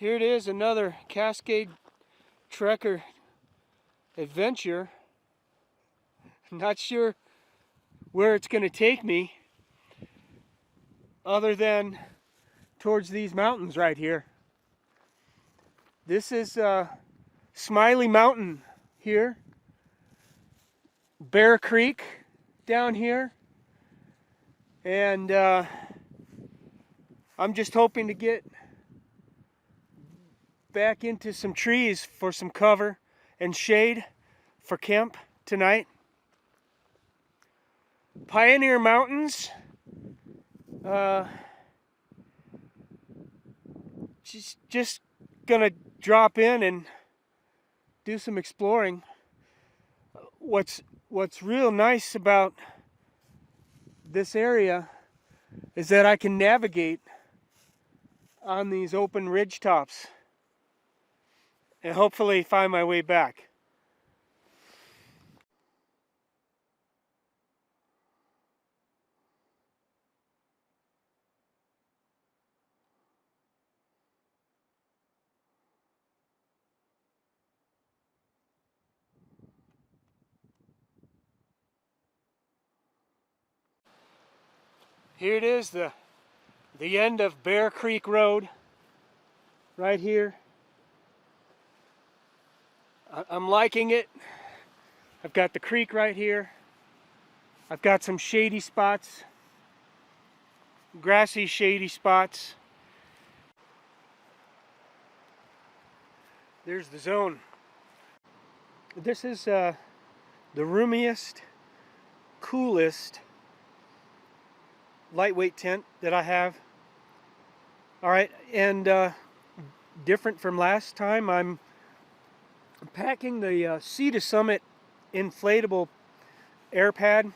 Here it is, another Cascade Trekker adventure. Not sure where it's going to take me other than towards these mountains right here. This is Smiley Mountain here. Bear Creek down here. And I'm just hoping to get back into some trees for some cover and shade for camp tonight. Pioneer Mountains. Just gonna drop in and do some exploring. What's real nice about this area is that I can navigate on these open ridge tops and hopefully find my way back. Here it is, the end of Bear Creek Road, right here. I'm liking it. I've got the creek right here. I've got some shady spots, grassy shady spots. There's the zone. This is the roomiest, coolest lightweight tent that I have. All right, and different from last time, I'm packing the Sea to Summit inflatable air pad,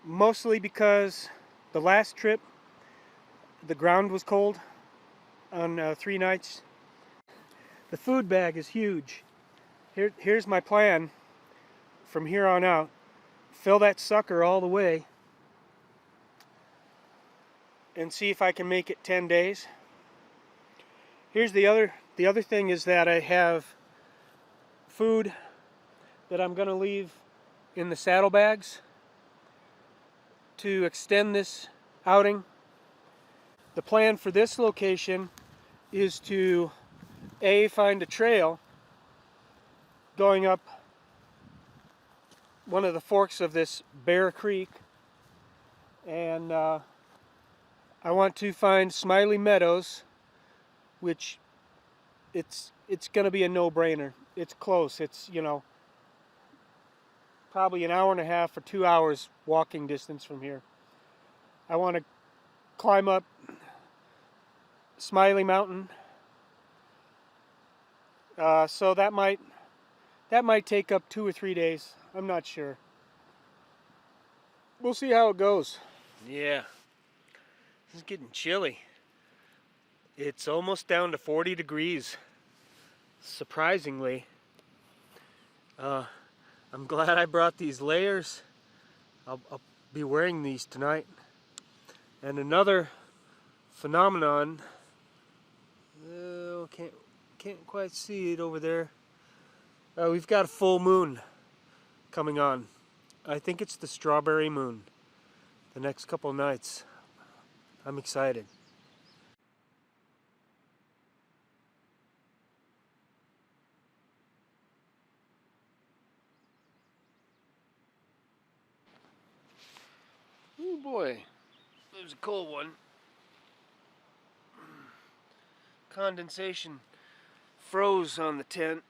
mostly because the last trip the ground was cold on 3 nights. The food bag is huge. Here's my plan from here on out. Fill that sucker all the way and see if I can make it 10 days. Here's the other thing is that I have food that I'm going to leave in the saddlebags to extend this outing. The plan for this location is to find a trail going up one of the forks of this Bear Creek, and I want to find Smiley Meadows, which it's going to be a no-brainer. It's close. It's, you know, probably an hour and a half or 2 hours walking distance from here. I want to climb up Smiley Mountain. So that might take up 2 or 3 days. I'm not sure. We'll see how it goes. Yeah. It's getting chilly. It's almost down to 40 degrees. Surprisingly. I'm glad I brought these layers. I'll be wearing these tonight. And another phenomenon. Can't quite see it over there. We've got a full moon coming on. I think it's the strawberry moon. The next couple nights. I'm excited. Oh boy, it was a cold one. Condensation froze on the tent.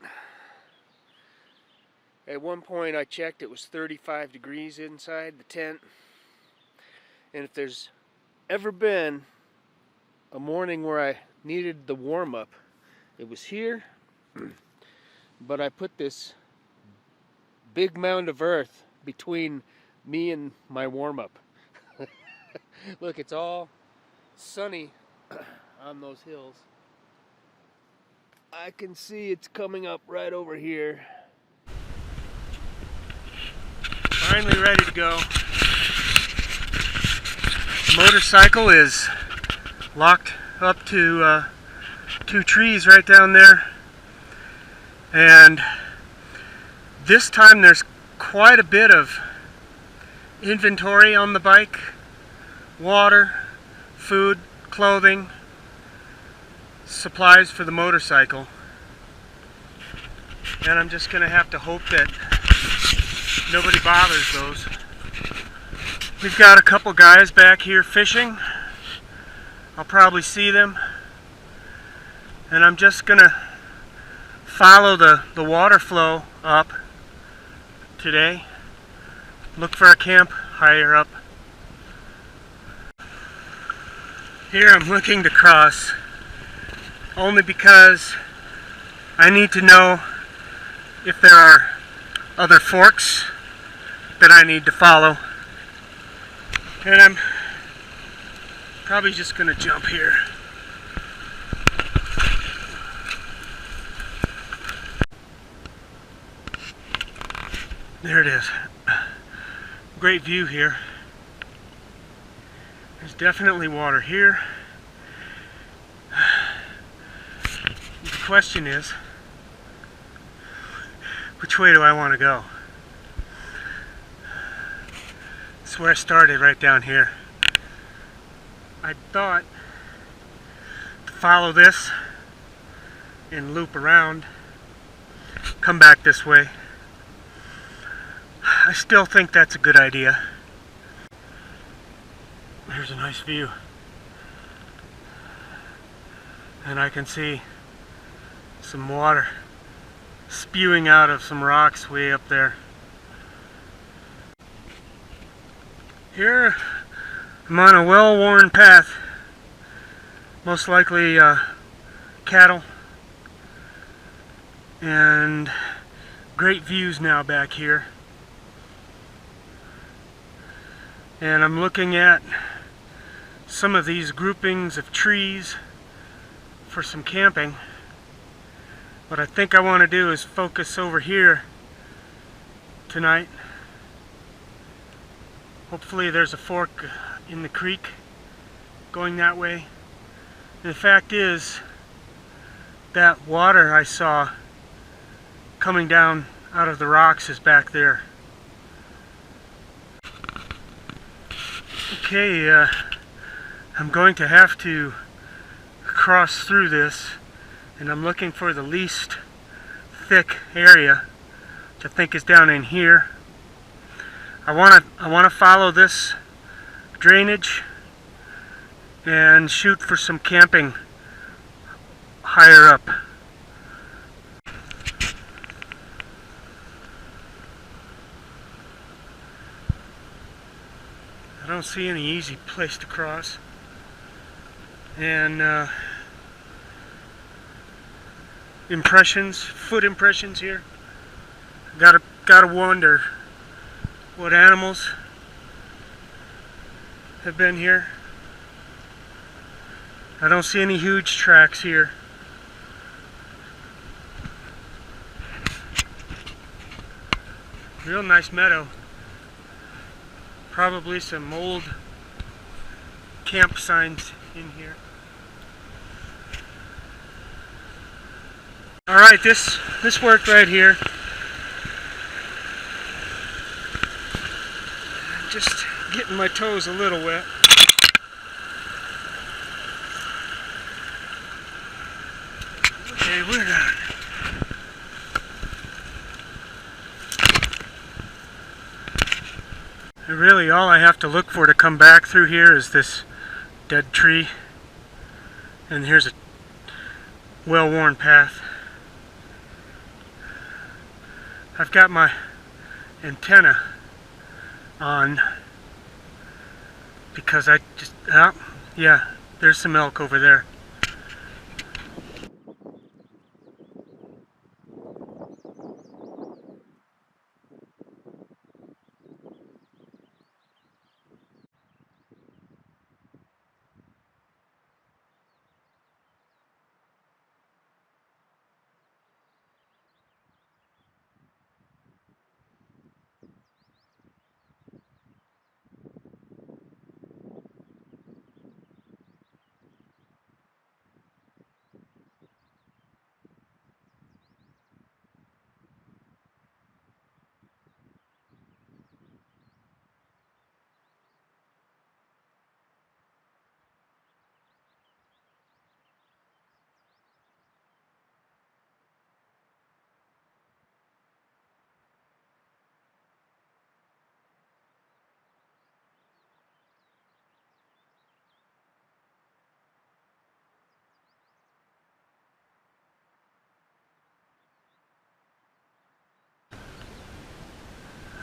At one point I checked, it was 35 degrees inside the tent. And if there's ever been a morning where I needed the warm-up, it was here. But I put this big mound of earth between me and my warm-up. Look, it's all sunny on those hills. I can see it's coming up right over here. Finally ready to go. Motorcycle is locked up to two trees right down there, and this time there's quite a bit of inventory on the bike: water, food, clothing, supplies for the motorcycle. And I'm just gonna have to hope that nobody bothers those. We've got a couple guys back here fishing. I'll probably see them, and I'm just gonna follow the water flow up today. Look for a camp higher up. Here I'm looking to cross only because I need to know if there are other forks that I need to follow. And I'm probably just going to jump here. There it is. Great view here. There's definitely water here. The question is, which way do I want to go? That's where I started, right down here. I thought to follow this and loop around, come back this way. I still think that's a good idea. There's a nice view, and I can see some water spewing out of some rocks way up there. Here I'm on a well-worn path, most likely cattle, and great views now back here. And I'm looking at some of these groupings of trees for some camping. What I think I want to do is focus over here tonight. Hopefully there's a fork in the creek going that way. And the fact is, that water I saw coming down out of the rocks is back there. Okay, I'm going to have to cross through this, and I'm looking for the least thick area, which I think is down in here. I want to follow this drainage and shoot for some camping higher up. I don't see any easy place to cross, and foot impressions here. Gotta wonder what animals have been here. I don't see any huge tracks here. Real nice meadow. Probably some old camp signs in here. Alright, this worked right here. Just getting my toes a little wet. Okay, we're done. And really all I have to look for to come back through here is this dead tree. And here's a well-worn path. I've got my antenna on because I just, yeah, there's some elk over there.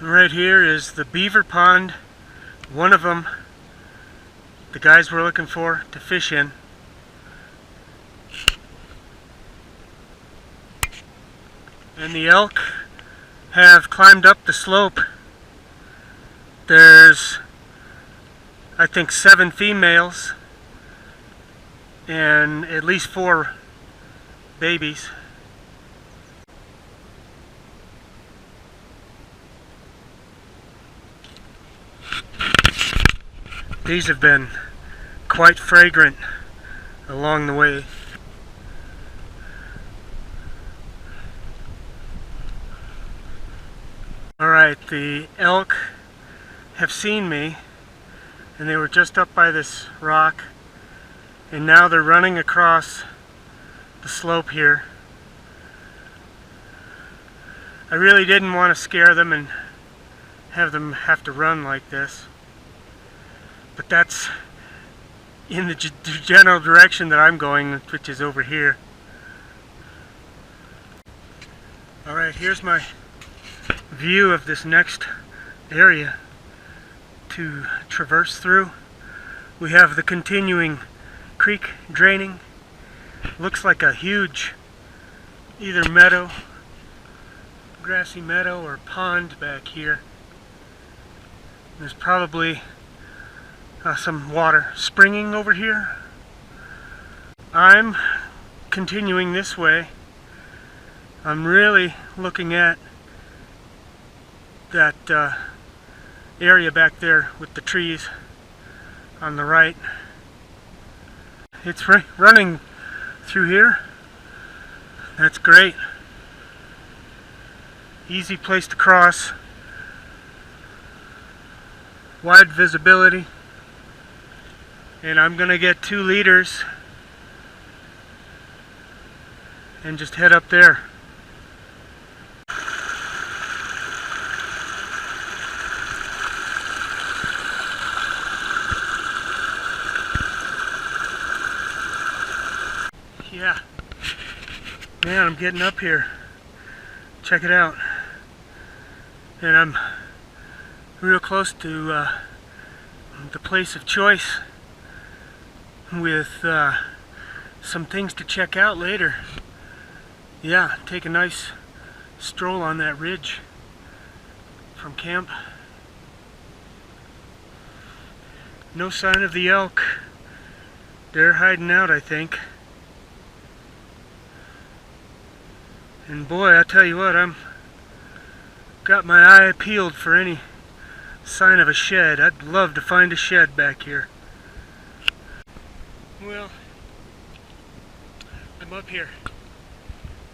Right here is the beaver pond. One of them the guys were looking for to fish in. And the elk have climbed up the slope. There's, I think, 7 females and at least 4 babies. These have been quite fragrant along the way. Alright, the elk have seen me, and they were just up by this rock, and now they're running across the slope here. I really didn't want to scare them and have them have to run like this, but that's in the general direction that I'm going, which is over here. Alright, here's my view of this next area to traverse through. We have the continuing creek draining. Looks like a huge either meadow, grassy meadow, or pond back here. There's probably some water springing over here. I'm continuing this way. I'm really looking at that area back there with the trees on the right. It's running through here. That's great. Easy place to cross. Wide visibility. And I'm gonna get 2 liters and just head up there. Yeah, man, I'm getting up here. Check it out. And I'm real close to the place of choice with some things to check out later. Yeah, take a nice stroll on that ridge from camp. No sign of the elk. They're hiding out, I think. And boy, I tell you what, I'm got my eye peeled for any sign of a shed. I'd love to find a shed back here. Well, I'm up here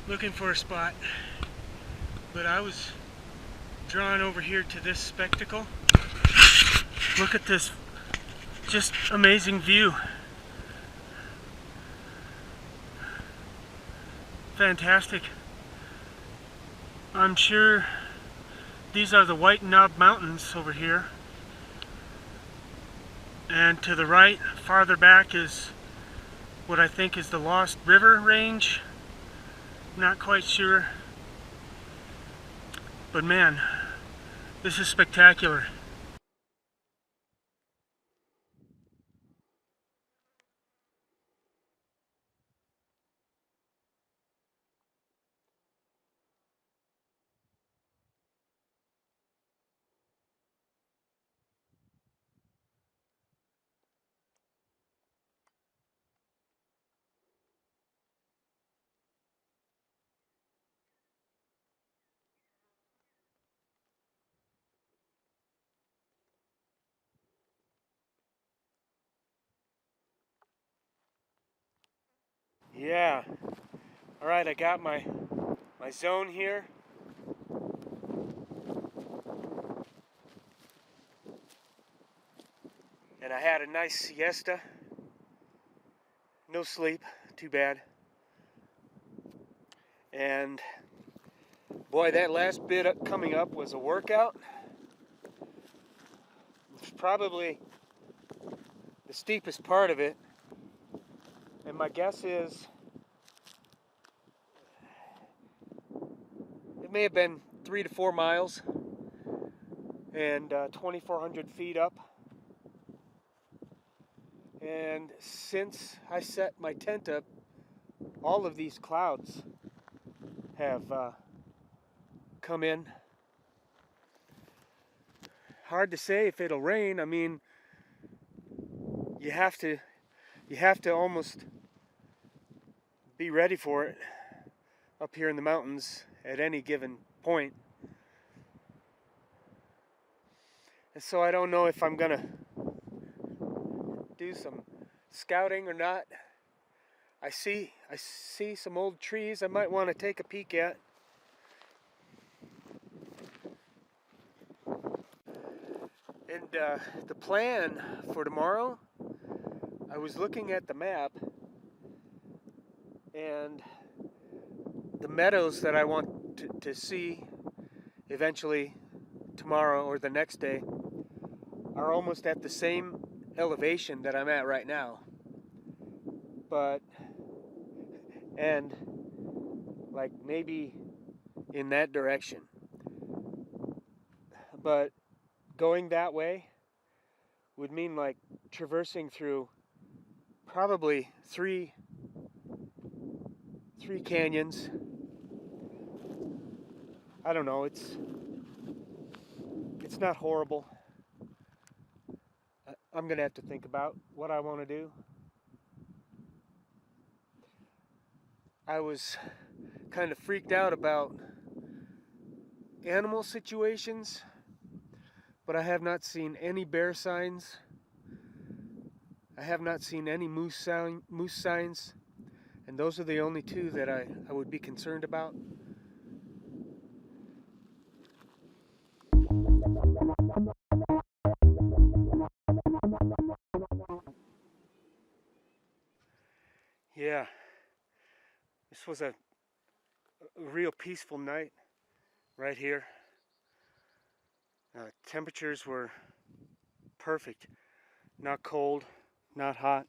looking for a spot, but I was drawn over here to this spectacle. Look at this just amazing view. Fantastic. I'm sure these are the White Knob Mountains over here, and to the right, farther back, is what I think is the Lost River Range. Not quite sure, but man, this is spectacular. Yeah. All right, I got my zone here. And I had a nice siesta. No sleep, too bad. And boy, that last bit coming up was a workout. It's probably the steepest part of it. And my guess is it may have been 3 to 4 miles. and 2,400 feet up. And since I set my tent up, all of these clouds have come in. Hard to say if it'll rain. I mean, you have to almost be ready for it up here in the mountains at any given point. And so I don't know if I'm gonna do some scouting or not. I see some old trees I might want to take a peek at. And the plan for tomorrow, I was looking at the map, and the meadows that I want to see eventually tomorrow or the next day are almost at the same elevation that I'm at right now. And like maybe in that direction. But going that way would mean like traversing through probably three canyons. I don't know, it's not horrible. I'm gonna have to think about what I want to do. I was kind of freaked out about animal situations, but I have not seen any bear signs. I have not seen any moose signs, and those are the only two that I would be concerned about. Yeah, this was a real peaceful night right here. Temperatures were perfect, not cold, not hot.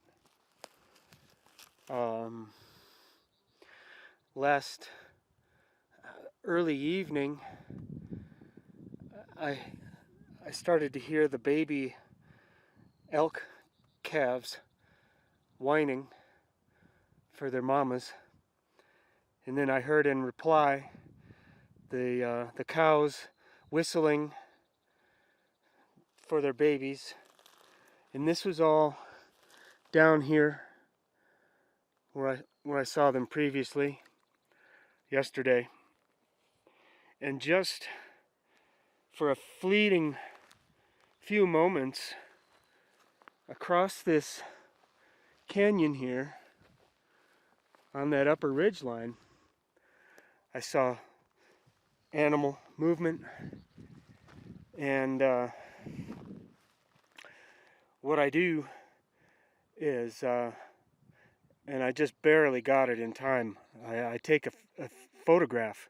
Last early evening, I started to hear the baby elk calves whining for their mamas, and then I heard in reply the cows whistling for their babies, and this was all down here where I saw them previously yesterday. And just for a fleeting few moments across this canyon here on that upper ridge line, I saw animal movement, and what I do is, and I just barely got it in time, I take a photograph,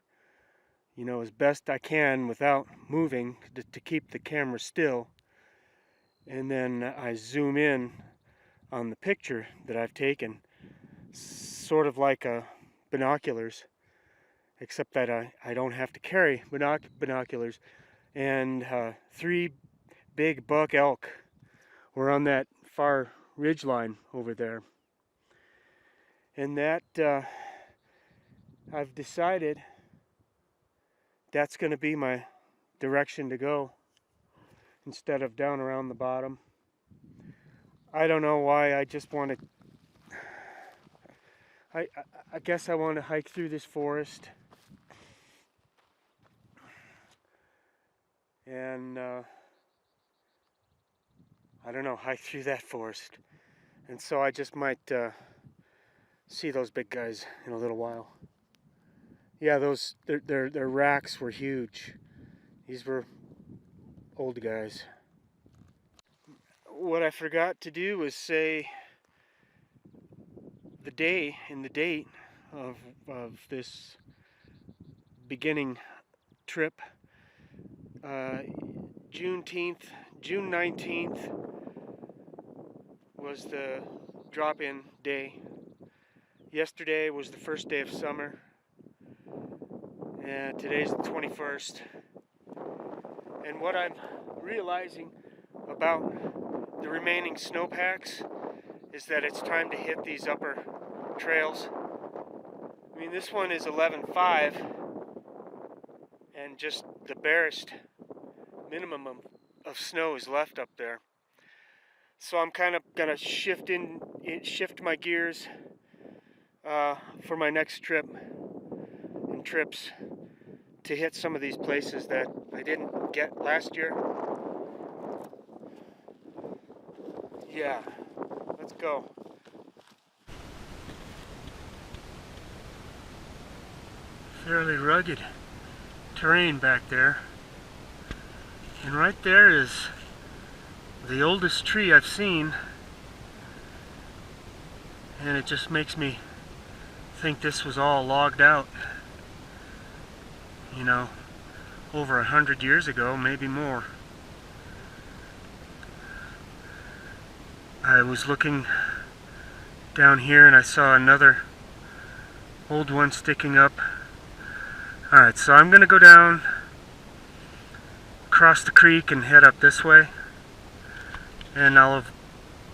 you know, as best I can without moving to keep the camera still, and then I zoom in on the picture that I've taken, sort of like binoculars, except that I don't have to carry binoculars. And 3 big buck elk were on that far ridge line over there. And that, I've decided that's going to be my direction to go instead of down around the bottom. I don't know why, I just want to, I guess I want to hike through this forest. And I don't know, hike through that forest. And so I just might see those big guys in a little while. Yeah, their racks were huge. These were old guys. What I forgot to do was say the day and the date of this beginning trip. June 19th was the drop-in day. Yesterday was the first day of summer, and today's the 21st. And what I'm realizing about the remaining snowpacks is that it's time to hit these upper trails. I mean, this one is 11.5 and just the barest minimum of snow is left up there. So I'm kind of gonna shift my gears for my next trip and trips to hit some of these places that I didn't get last year. Yeah, let's go. Fairly rugged terrain back there. And right there is the oldest tree I've seen. And it just makes me think this was all logged out. You know, over 100 years ago, maybe more. I was looking down here and I saw another old one sticking up. Alright, so I'm gonna go down, cross the creek and head up this way, and I'll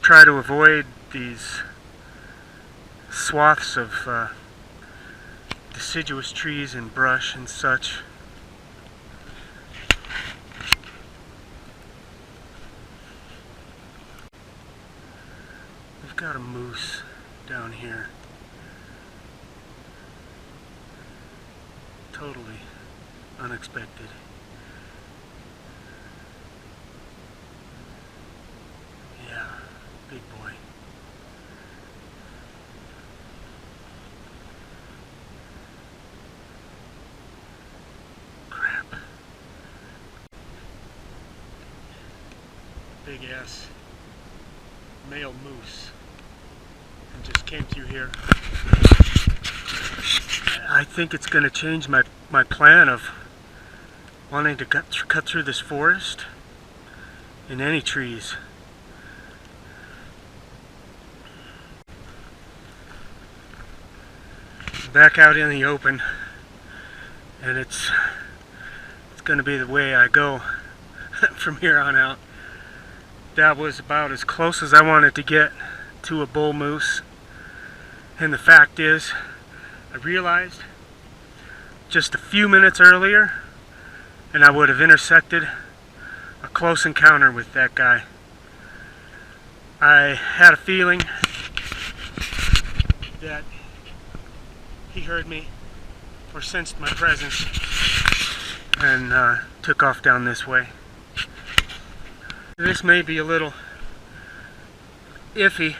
try to avoid these swaths of deciduous trees and brush and such. We've got a moose down here. Totally unexpected. Yeah, big boy. Crap. Big ass male moose. And just came through here. I think it's going to change my plan of wanting to cut through this forest in any trees. Back out in the open, and it's going to be the way I go from here on out. That was about as close as I wanted to get to a bull moose, and the fact is, I realized just a few minutes earlier and I would have intersected a close encounter with that guy. I had a feeling that he heard me or sensed my presence and took off down this way. This may be a little iffy.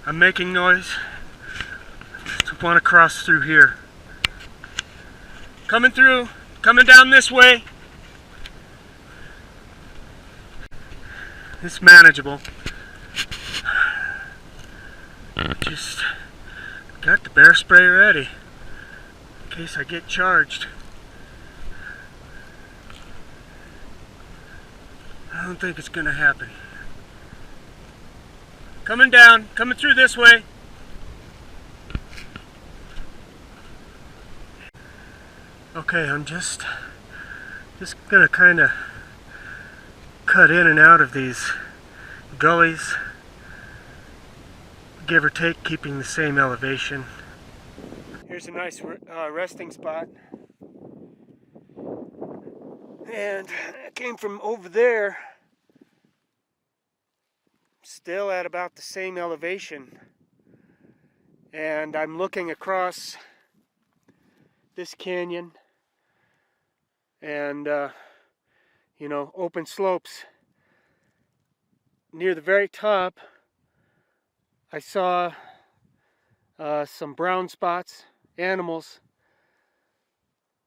I'm making noise. I want to cross through here. Coming through, coming down this way. It's manageable. Just got the bear spray ready in case I get charged. I don't think it's gonna happen. Coming down, coming through this way. Okay, I'm just gonna kind of cut in and out of these gullies, give or take, keeping the same elevation. Here's a nice resting spot, and I came from over there, still at about the same elevation, and I'm looking across this canyon and you know, open slopes. Near the very top I saw some brown spots, animals,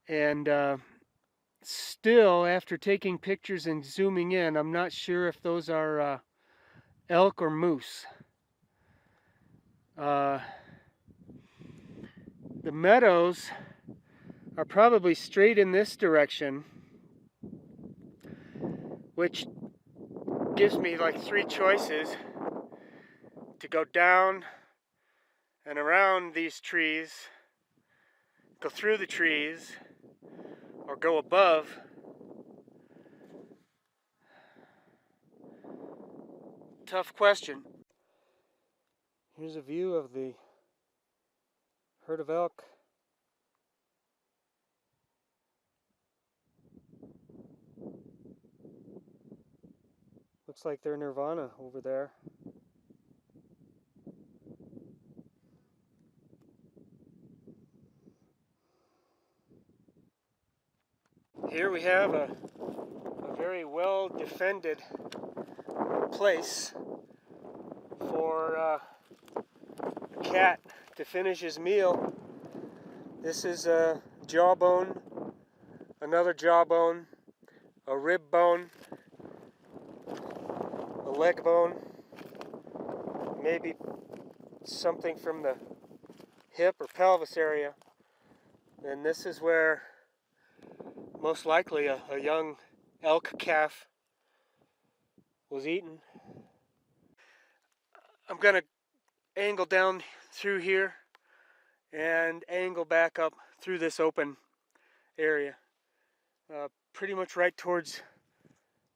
and still, after taking pictures and zooming in, I'm not sure if those are elk or moose. The meadows are probably straight in this direction, which gives me like three choices: to go down and around these trees, go through the trees, or go above tough question. Here's a view of the herd of elk. Looks like they're nirvana over there. Here we have a very well defended place for a cat to finish his meal. This is a jawbone, another jawbone, a rib bone, a leg bone, maybe something from the hip or pelvis area. And this is where most likely a young elk calf was eaten. I'm going to angle down through here and angle back up through this open area. Pretty much right towards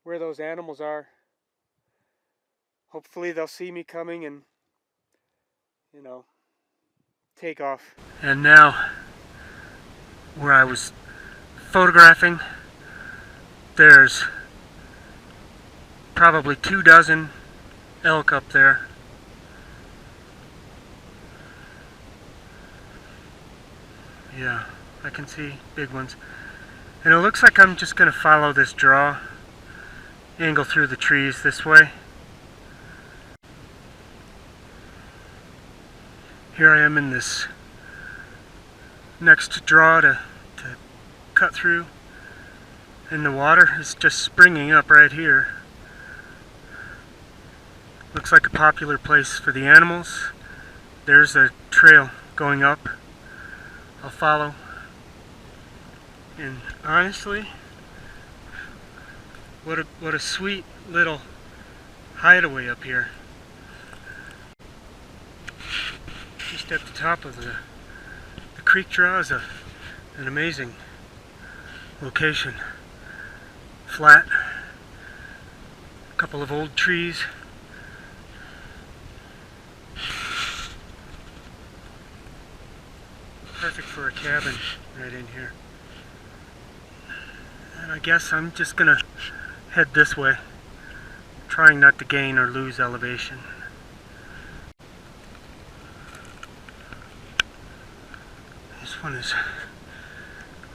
where those animals are. Hopefully they'll see me coming and, you know, take off. And now, where I was photographing, there's probably 24 elk up there. Yeah, I can see big ones. And it looks like I'm just going to follow this draw, angle through the trees this way. Here I am in this next draw to cut through, and the water is just springing up right here. Looks like a popular place for the animals. There's a trail going up. I'll follow. And honestly, what a sweet little hideaway up here. Just at the top of the creek draw is an amazing location. Flat, a couple of old trees. Perfect for a cabin right in here. And I guess I'm just gonna head this way, trying not to gain or lose elevation. This one is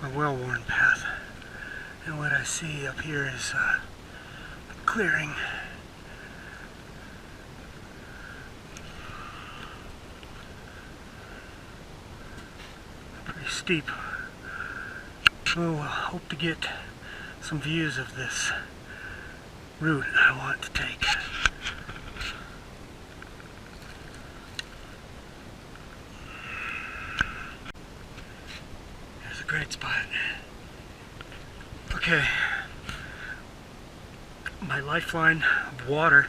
a well-worn path, and what I see up here is a clearing. Pretty steep. We'll hope to get some views of this route I want to take. There's a great spot. Okay, my lifeline of water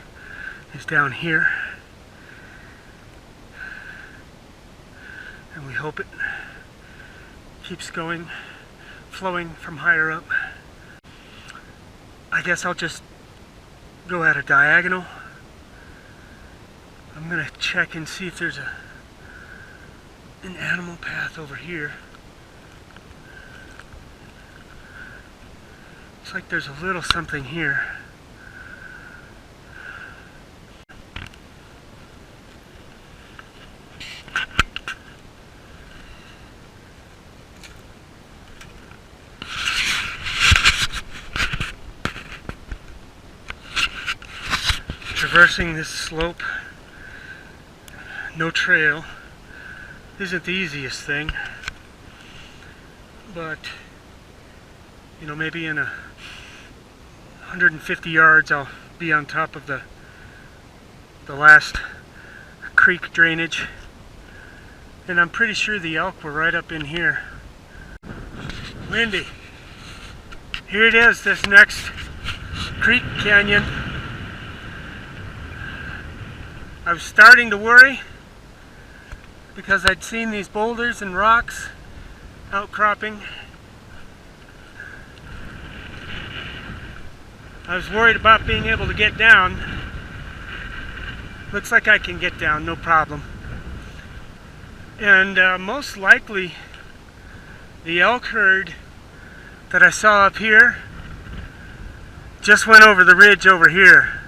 is down here, and we hope it keeps going, flowing from higher up. I guess I'll just go at a diagonal. I'm gonna check and see if there's an animal path over here. Looks like there's a little something here. Traversing this slope, no trail, isn't the easiest thing, but you know, maybe in 150 yards I'll be on top of the last creek drainage, and I'm pretty sure the elk were right up in here. Windy. Here it is, this next creek canyon. I was starting to worry because I'd seen these boulders and rocks outcropping. I was worried about being able to get down, Looks like I can get down, no problem. And most likely the elk herd that I saw up here just went over the ridge over here.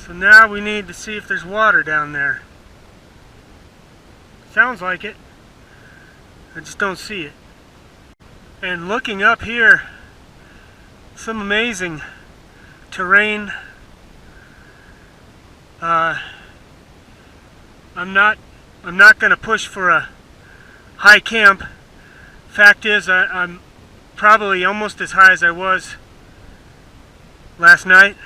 So now we need to see if there's water down there. Sounds like it. I just don't see it. And looking up here, some amazing terrain. I'm not going to push for a high camp. Fact is, I'm probably almost as high as I was last night.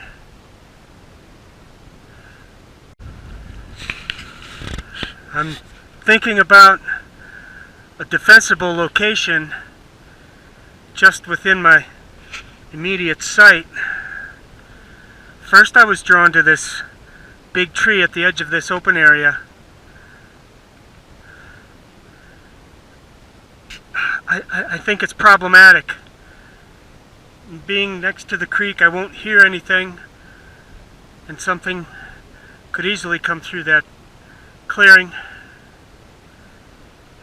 I'm thinking about a defensible location just within my immediate sight. First I was drawn to this big tree at the edge of this open area. I think it's problematic. Being next to the creek, I won't hear anything, and something could easily come through that clearing.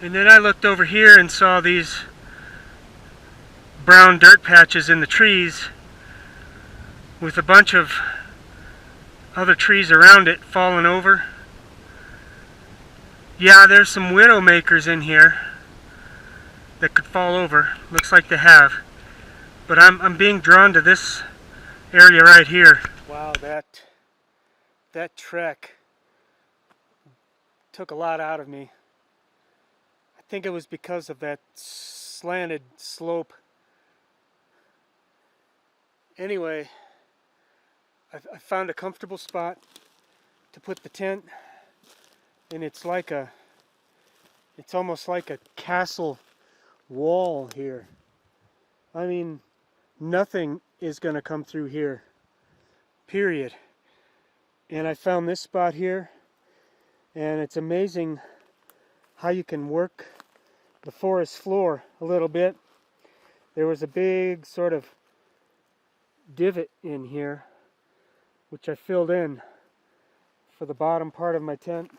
And then I looked over here and saw these brown dirt patches in the trees with a bunch of other trees around it fallen over. Yeah, there's some widowmakers in here that could fall over. Looks like they have. But I'm being drawn to this area right here. Wow, that trek took a lot out of me. I think it was because of that slanted slope. Anyway, I found a comfortable spot to put the tent, and it's almost like a castle wall here. I mean, nothing is going to come through here, period. And I found this spot here, and it's amazing how you can work the forest floor a little bit. There was a big sort of divot in here, which I filled in for the bottom part of my tent,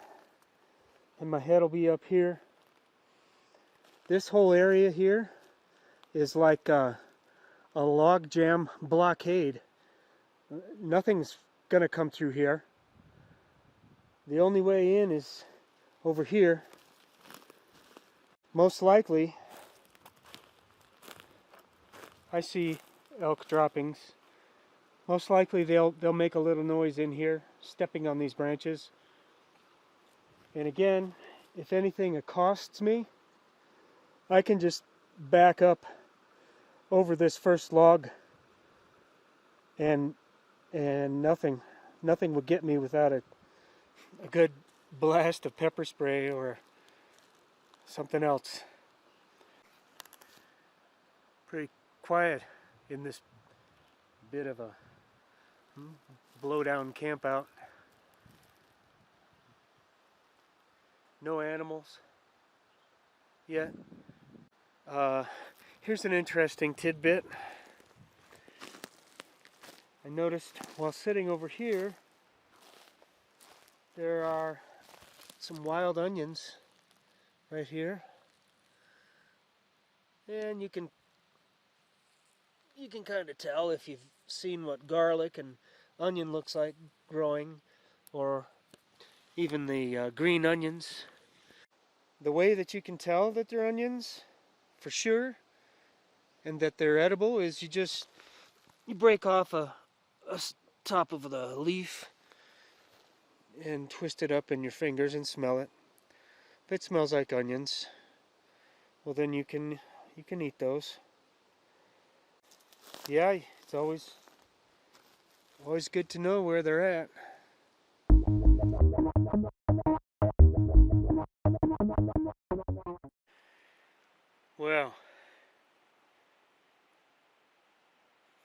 and my head will be up here. This whole area here is like a log jam blockade. Nothing's gonna come through here. The only way in is over here. Most likely, I see elk droppings. Most likely they'll make a little noise in here, stepping on these branches. And again, if anything accosts me, I can just back up over this first log, and nothing would get me without a good blast of pepper spray or something else. Pretty quiet in this bit of a blowdown camp out. No animals yet. Here's an interesting tidbit. I noticed while sitting over here, there are some wild onions right here, and you can kind of tell if you've seen what garlic and onion looks like growing, or even the green onions. The way that you can tell that they're onions for sure and that they're edible is you break off a top of the leaf and twist it up in your fingers and smell it. If it smells like onions, well then you can eat those. Yeah, it's always good to know where they're at. Well,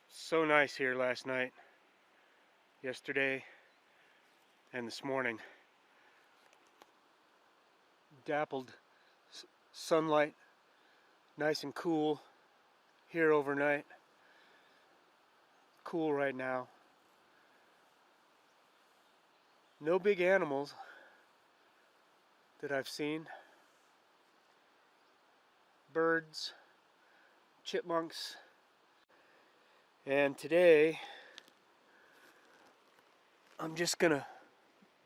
so nice here last night, yesterday, and this morning. Dappled sunlight, nice and cool here overnight. cool right now. No big animals that I've seen. Birds, chipmunks. And today I'm just gonna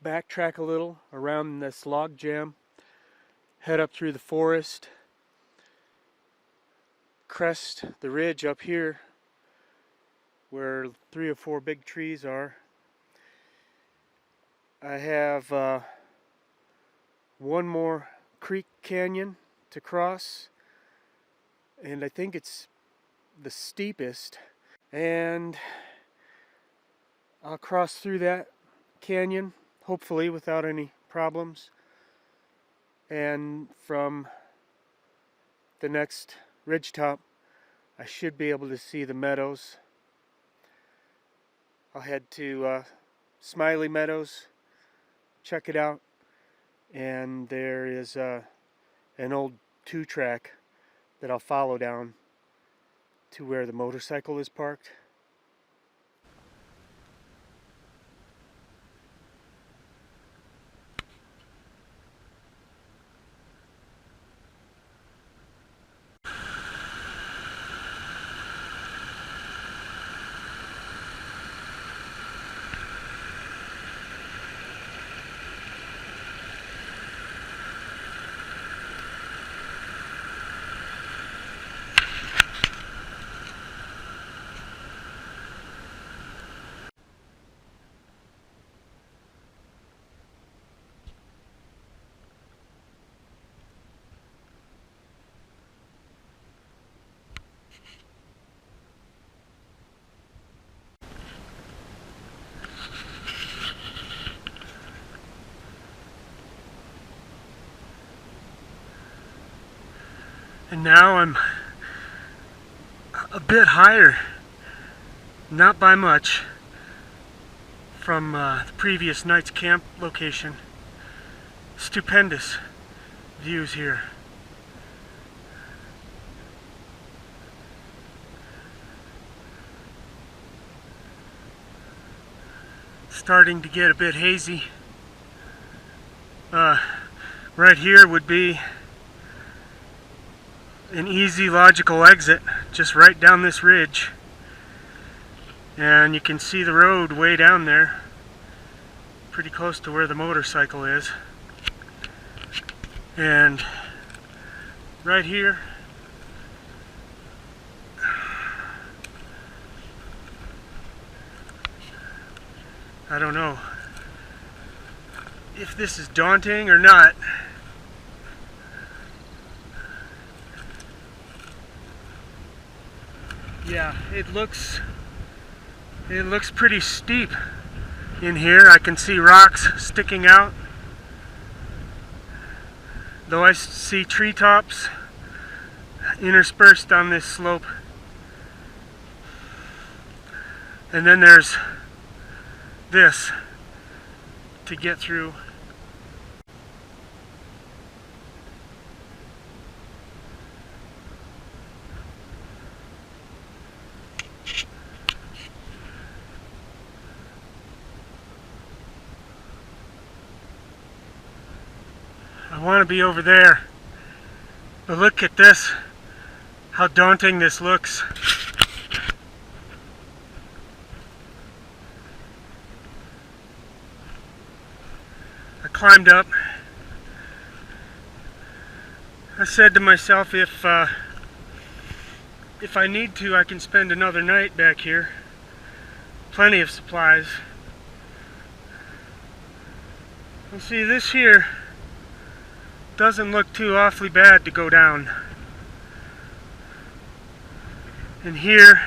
backtrack a little around this log jam, head up through the forest, crest the ridge up here where 3 or 4 big trees are. I have one more creek canyon to cross, and I think it's the steepest, and I'll cross through that canyon hopefully without any problems, and from the next ridgetop I should be able to see the Meadows. I'll head to Smiley Meadows, check it out, and there is an old 2-track that I'll follow down to where the motorcycle is parked. And now I'm a bit higher, not by much, from the previous night's camp location. Stupendous views here. Starting to get a bit hazy. Right here would be an easy logical exit, just right down this ridge, and you can see the road way down there, pretty close to where the motorcycle is. And right here, I don't know if this is daunting or not. Yeah, it looks pretty steep in here. I can see rocks sticking out, though I see treetops interspersed on this slope. And then there's this to get through. I want to be over there, but look at this, how daunting this looks. I climbed up. I said to myself, if I need to, I can spend another night back here. Plenty of supplies. You see, this here doesn't look too awfully bad to go down. And here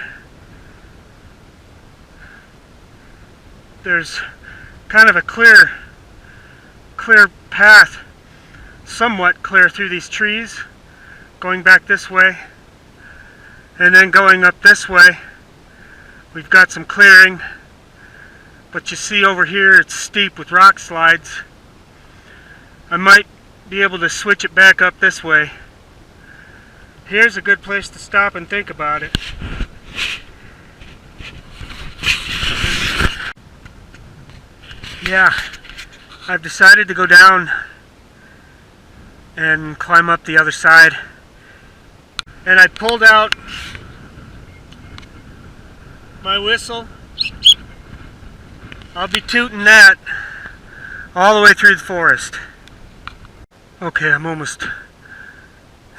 there's kind of a clear path, somewhat clear through these trees, going back this way, and then going up this way we've got some clearing, but you see over here it's steep with rock slides. I might be able to switch it back up this way. Here's a good place to stop and think about it. Yeah, I've decided to go down and climb up the other side. And I pulled out my whistle. I'll be tooting that all the way through the forest. Okay, I'm almost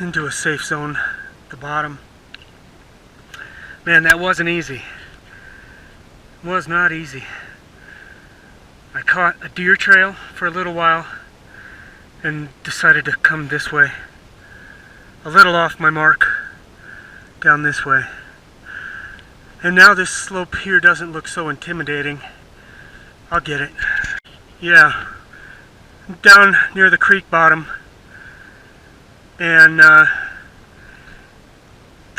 into a safe zone at the bottom. Man, that wasn't easy. It was not easy. I caught a deer trail for a little while and decided to come this way. A little off my mark, down this way. And now this slope here doesn't look so intimidating. I'll get it. Yeah, down near the creek bottom. And the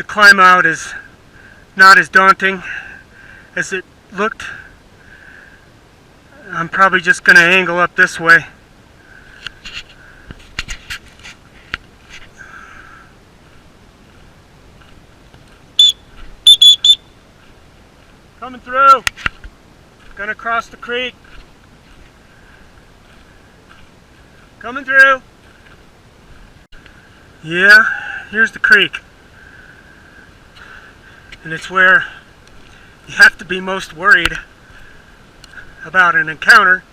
climb out is not as daunting as it looked. I'm probably just going to angle up this way. Coming through. Gonna cross the creek. Coming through. Yeah, here's the creek. And it's where you have to be most worried about an encounter,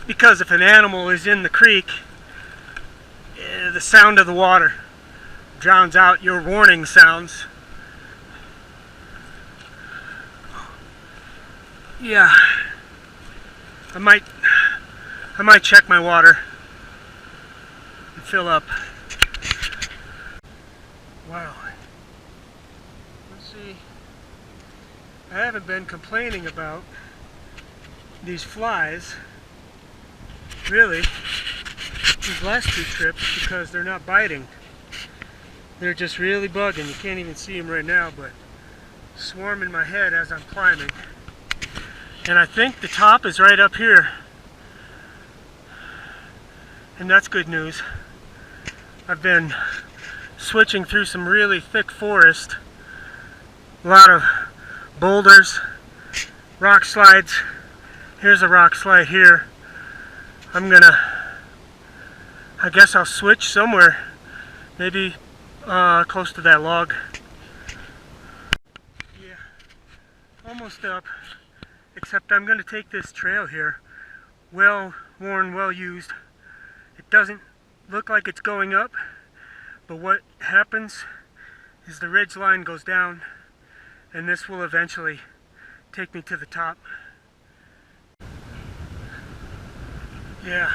because if an animal is in the creek, the sound of the water drowns out your warning sounds. Yeah, I might check my water and fill up. Wow. Let's see. I haven't been complaining about these flies, really, these last two trips, because they're not biting. They're just really bugging. You can't even see them right now, but swarming my head as I'm climbing. And I think the top is right up here. And that's good news. I've been switching through some really thick forest. A lot of boulders, rock slides. Here's a rock slide here. I guess I'll switch somewhere. Maybe close to that log. Yeah, almost up. Except I'm going to take this trail here, well worn, well used. It doesn't look like it's going up, but what happens is the ridge line goes down, and this will eventually take me to the top. Yeah.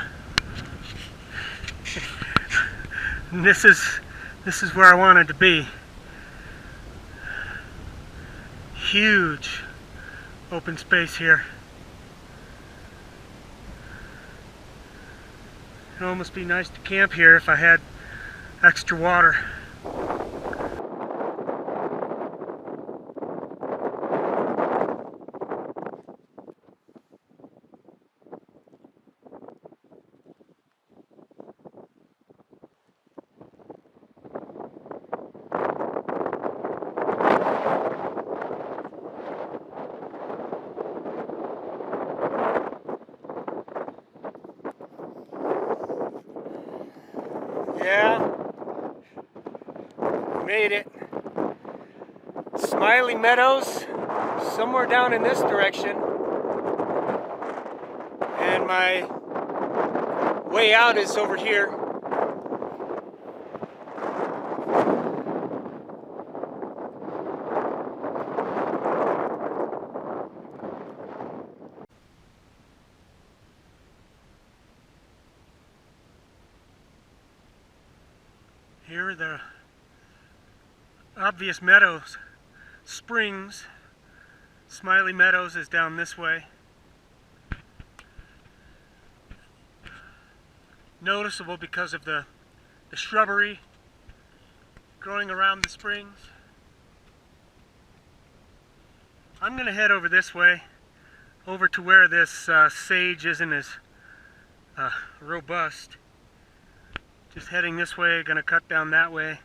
And this is where I wanted to be. Huge open space here. It'd almost be nice to camp here if I had extra water. Yeah, made it. Smiley Meadows, somewhere down in this direction. And my way out is over here. Here are the obvious meadows, springs. Smiley Meadows is down this way. Noticeable because of the shrubbery growing around the springs. I'm going to head over this way, over to where this sage isn't as robust. Just heading this way, gonna cut down that way.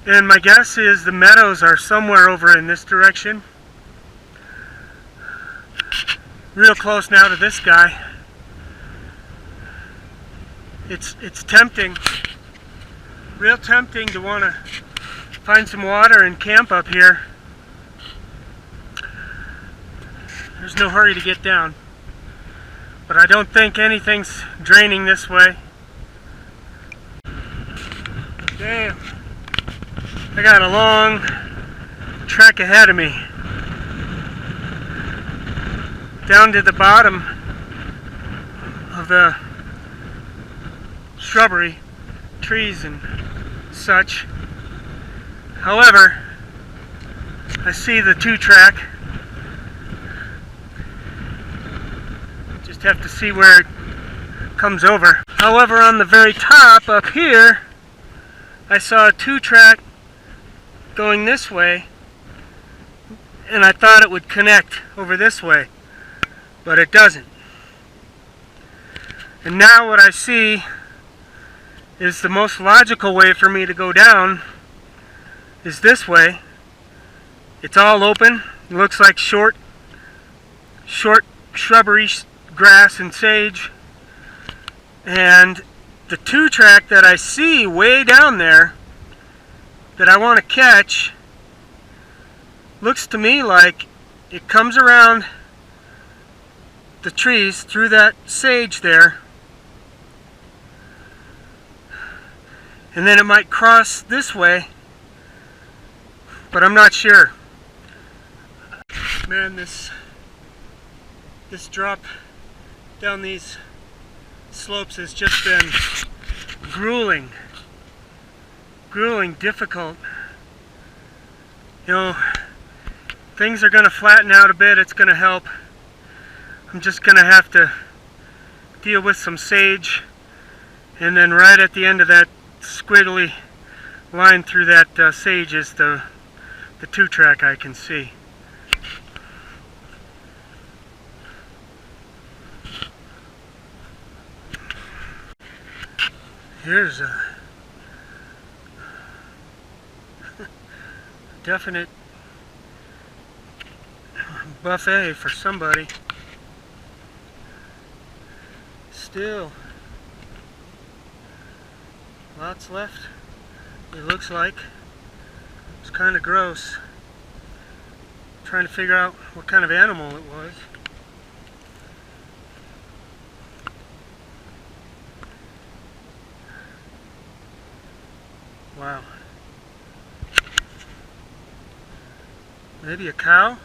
And my guess is the meadows are somewhere over in this direction. Real close now to this guy. It's tempting, real tempting to want to find some water and camp up here. There's no hurry to get down, but I don't think anything's draining this way. Damn, I got a long trek ahead of me. Down to the bottom of the shrubbery, trees and such. However, I see the 2-track. Just have to see where it comes over. However, on the very top up here, I saw a 2-track going this way, and I thought it would connect over this way, but it doesn't. And now what I see is the most logical way for me to go down is this way. It's all open. It looks like short shrubbery, grass and sage. And the 2-track that I see way down there that I want to catch looks to me like it comes around the trees through that sage there, and then it might cross this way, but I'm not sure. Man, this drop down these slopes has just been grueling, difficult. You know, things are going to flatten out a bit. It's going to help. I'm just going to have to deal with some sage, and then right at the end of that squiggly line through that sage is the 2-track I can see. Here's a definite buffet for somebody. Still lots left, it looks like. It's kind of gross. Trying to figure out what kind of animal it was. Wow. Maybe a cow?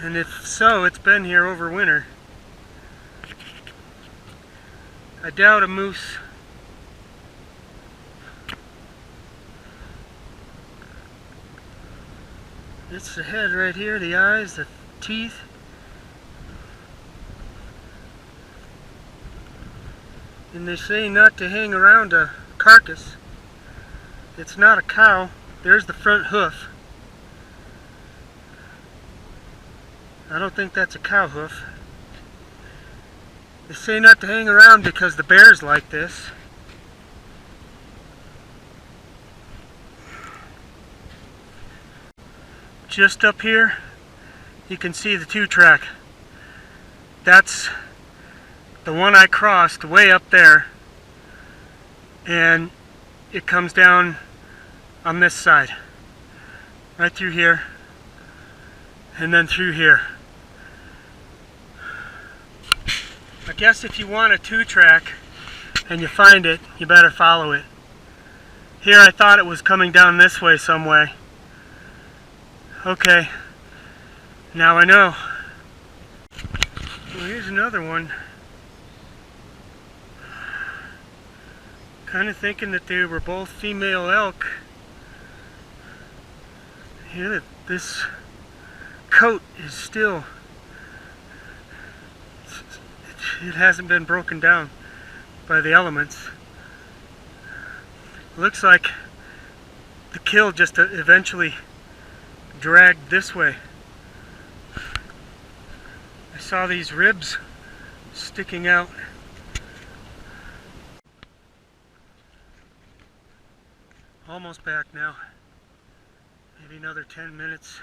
And if so, it's been here over winter. I doubt a moose. It's the head right here, the eyes, the teeth. And they say not to hang around a carcass. It's not a cow. There's the front hoof. I don't think that's a cow hoof. They say not to hang around because the bears like this. Just up here, you can see the 2-track. That's the one I crossed way up there, and it comes down on this side, right through here, and then through here. I guess if you want a 2-track and you find it, you better follow it. Here I thought it was coming down this way some way. Okay, now I know. Well, here's another one. Kind of thinking that they were both female elk. Here, this coat is still, it hasn't been broken down by the elements. Looks like the kill just eventually dragged this way. I saw these ribs sticking out. Almost back now. Maybe another 10 minutes.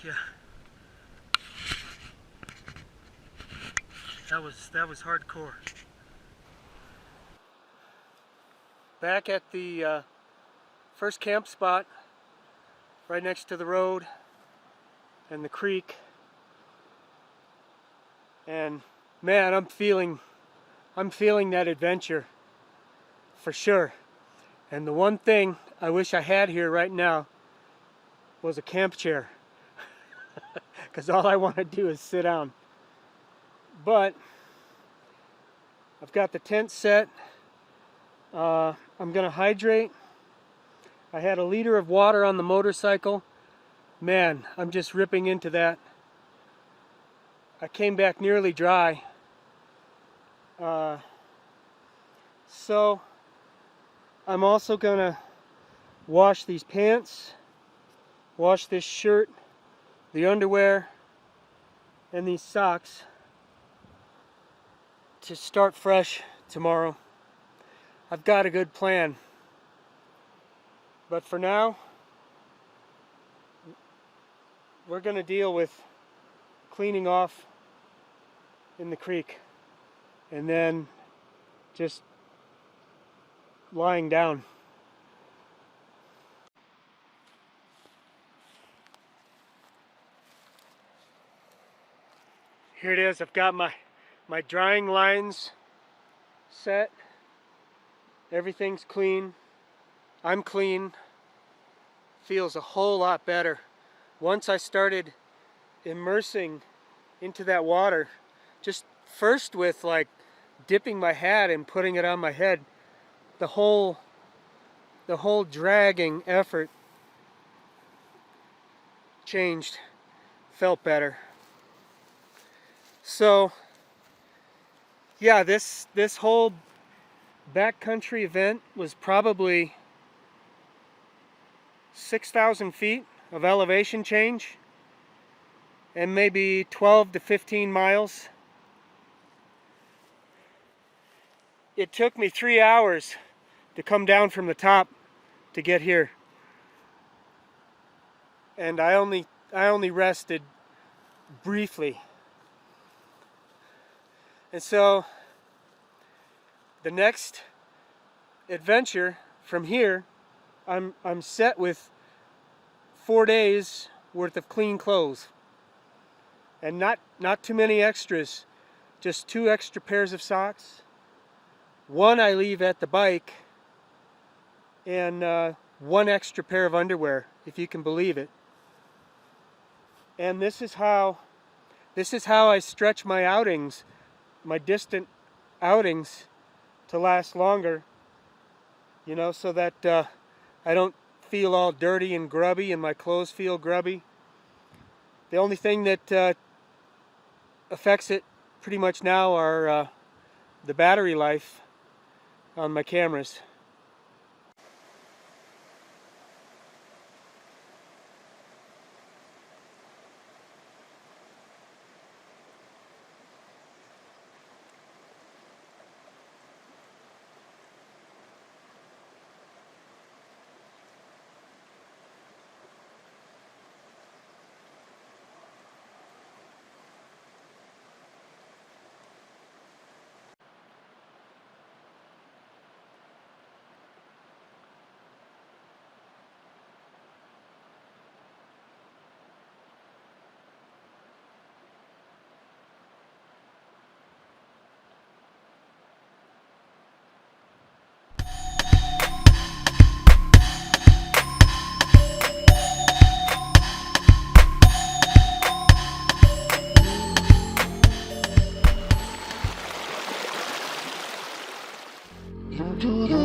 Yeah. That was hardcore. Back at the first camp spot, right next to the road and the creek. And man, I'm feeling that adventure for sure. And the one thing I wish I had here right now was a camp chair. Because all I want to do is sit down. But I've got the tent set. I'm going to hydrate. I had a liter of water on the motorcycle. Man, I'm just ripping into that. I came back nearly dry. So I'm also going to wash these pants, wash this shirt, the underwear, and these socks to start fresh tomorrow. I've got a good plan. But for now, we're going to deal with cleaning off in the creek and then just lying down. Here it is. I've got my drying lines set. Everything's clean. I'm clean. Feels a whole lot better. Once I started immersing into that water, just first with like dipping my hat and putting it on my head, the whole dragging effort changed, felt better. So yeah, this whole backcountry event was probably 6,000 feet of elevation change and maybe 12 to 15 miles. It took me 3 hours to come down from the top to get here, and I only rested briefly. And so the next adventure from here, I'm set with 4 days worth of clean clothes, and not too many extras, just 2 extra pairs of socks. One I leave at the bike, and 1 extra pair of underwear, if you can believe it. And this is how I stretch my outings, my distant outings, to last longer, you know, so that I don't feel all dirty and grubby and my clothes feel grubby. The only thing that affects it pretty much now are the battery life on my cameras. Into the